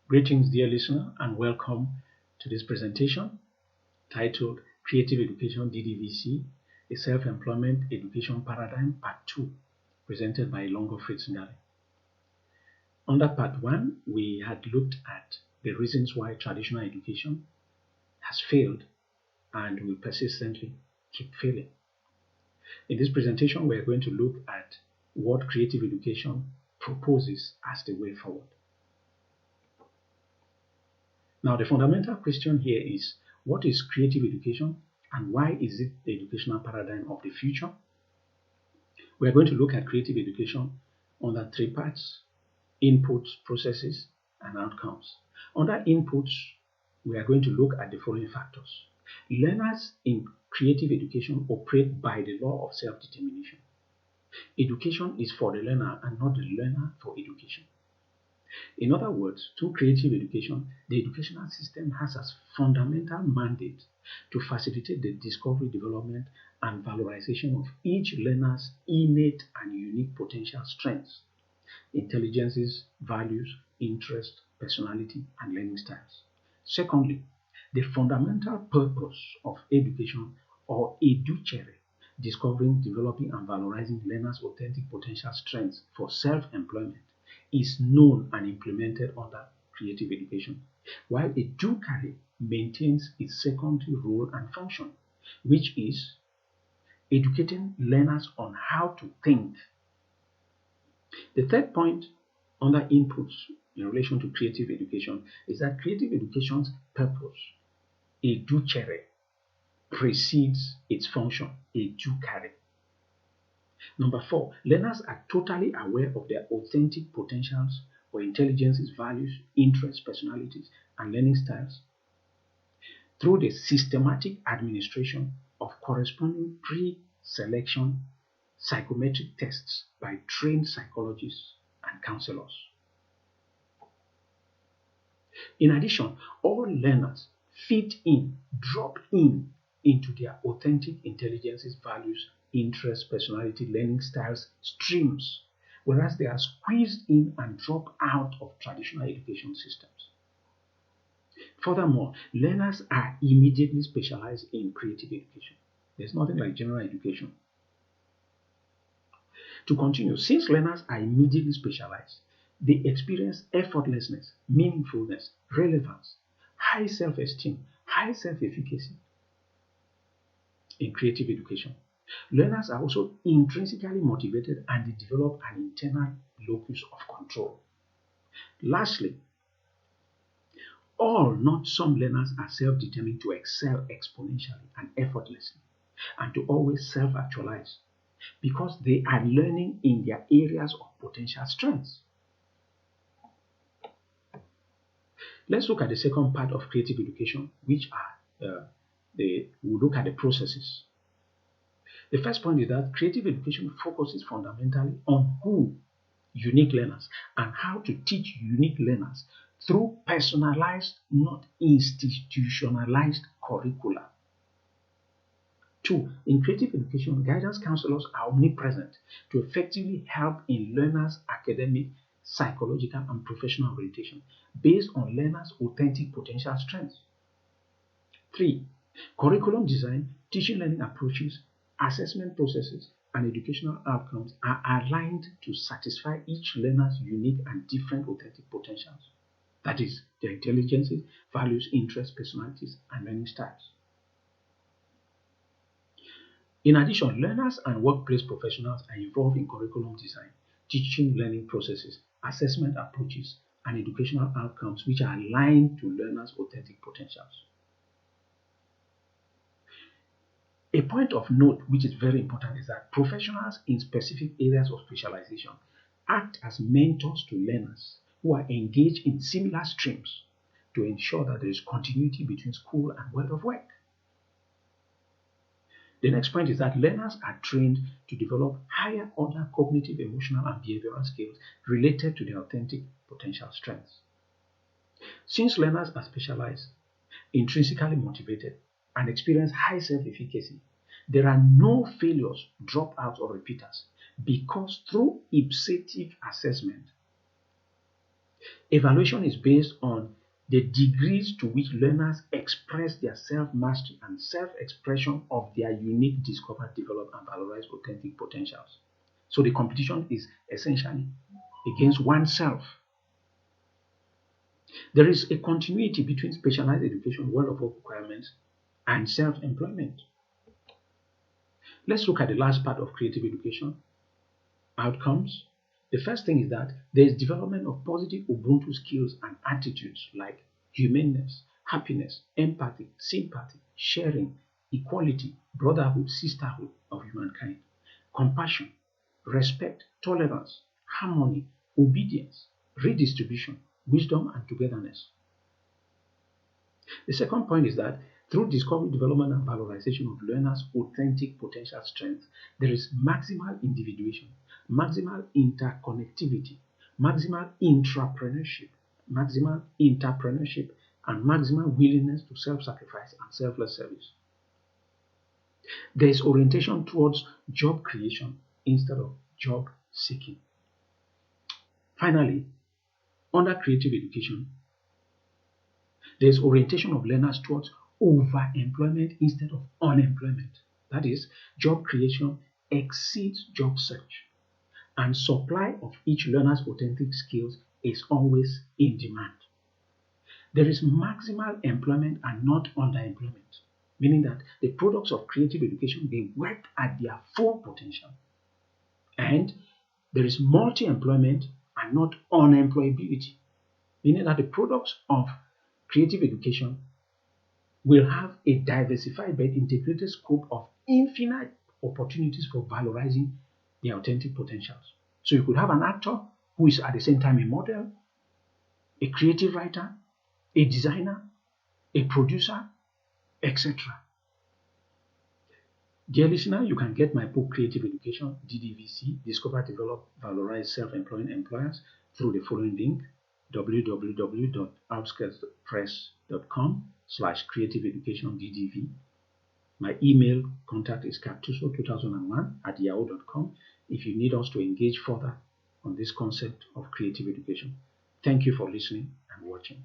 Greetings, dear listener, and welcome to this presentation titled Creative Education DDVC, a Self-Employment Education Paradigm, Part 2, presented by Longo Fritz Ngali. Under Part 1, we had looked at the reasons why traditional education has failed and will persistently keep failing. In this presentation, we are going to look at what creative education proposes as the way forward. Now, the fundamental question here is, what is creative education and why is it the educational paradigm of the future? We are going to look at creative education under three parts: inputs, processes, and outcomes. Under inputs, we are going to look at the following factors. Learners in creative education operate by the law of self-determination. Education is for the learner and not the learner for education. In other words, through creative education, the educational system has as fundamental mandate to facilitate the discovery, development, and valorization of each learner's innate and unique potential strengths, intelligences, values, interests, personality, and learning styles. Secondly, the fundamental purpose of education, or educere, discovering, developing, and valorizing learners' authentic potential strengths for self-employment, is known and implemented under creative education, while educare maintains its secondary role and function, which is educating learners on how to think. The third point under inputs in relation to creative education is that creative education's purpose, educere, precedes its function, educare. Number 4, learners are totally aware of their authentic potentials or intelligences, values, interests, personalities, and learning styles through the systematic administration of corresponding pre-selection psychometric tests by trained psychologists and counselors. In addition, all learners fit in, drop in into their authentic intelligences, values, interests, personality, learning styles, streams, whereas they are squeezed in and drop out of traditional education systems. Furthermore, learners are immediately specialized in creative education. There's nothing like general education. To continue, since learners are immediately specialized, they experience effortlessness, meaningfulness, relevance, high self-esteem, high self-efficacy in creative education. Learners are also intrinsically motivated and they develop an internal locus of control. Lastly, all, not some learners are self-determined to excel exponentially and effortlessly and to always self-actualize because they are learning in their areas of potential strengths. Let's look at the second part of creative education, which are we'll look at the processes. The first point is that creative education focuses fundamentally on who, unique learners, and how to teach unique learners through personalized, not institutionalized curricula. 2. In creative education, guidance counselors are omnipresent to effectively help in learners' academic, psychological, and professional orientation based on learners' authentic potential strengths. 3. Curriculum design, teaching learning approaches, assessment processes, and educational outcomes are aligned to satisfy each learner's unique and different authentic potentials. That is, their intelligences, values, interests, personalities, and learning styles. In addition, learners and workplace professionals are involved in curriculum design, teaching learning processes, assessment approaches, and educational outcomes which are aligned to learners' authentic potentials. A point of note which is very important is that professionals in specific areas of specialization act as mentors to learners who are engaged in similar streams to ensure that there is continuity between school and world of work. The next point is that learners are trained to develop higher order cognitive, emotional, and behavioral skills related to their authentic potential strengths. Since learners are specialized, intrinsically motivated, and experience high self-efficacy, there are no failures, dropouts, or repeaters because through ipsative assessment, Evaluation is based on the degrees to which learners express their self-mastery and self-expression of their unique, discovered, developed, and valorized authentic potentials. So the competition is essentially against oneself. There is a continuity between specialized education, well-of-work requirements, and self-employment. Let's look at the last part of creative education, outcomes. The first thing is that there is development of positive Ubuntu skills and attitudes like humaneness, happiness, empathy, sympathy, sharing, equality, brotherhood, sisterhood of humankind, compassion, respect, tolerance, harmony, obedience, redistribution, wisdom, and togetherness. The second point is that through discovery, development, and valorization of learners' authentic potential strengths, there is maximal individuation, maximal interconnectivity, maximal intrapreneurship, maximal entrepreneurship, and maximal willingness to self-sacrifice and selfless service. There is orientation towards job creation instead of job seeking. Finally, under creative education, there is orientation of learners towards overemployment instead of unemployment. That is, job creation exceeds job search, and supply of each learner's authentic skills is always in demand. There is maximal employment and not underemployment, meaning that the products of creative education, they work at their full potential. And there is multi-employment and not unemployability, meaning that the products of creative education will have a diversified but integrated scope of infinite opportunities for valorizing their authentic potentials. So you could have an actor who is at the same time a model, a creative writer, a designer, a producer, etc. Dear listener, you can get my book Creative Education, DDVC, Discover, Develop, Valorize Self-Employing Employers through the following link, www.outskirtspress.com/creative education DDV. My email contact is captuso2001@yahoo.com if you need us to engage further on this concept of creative education. Thank you for listening and watching.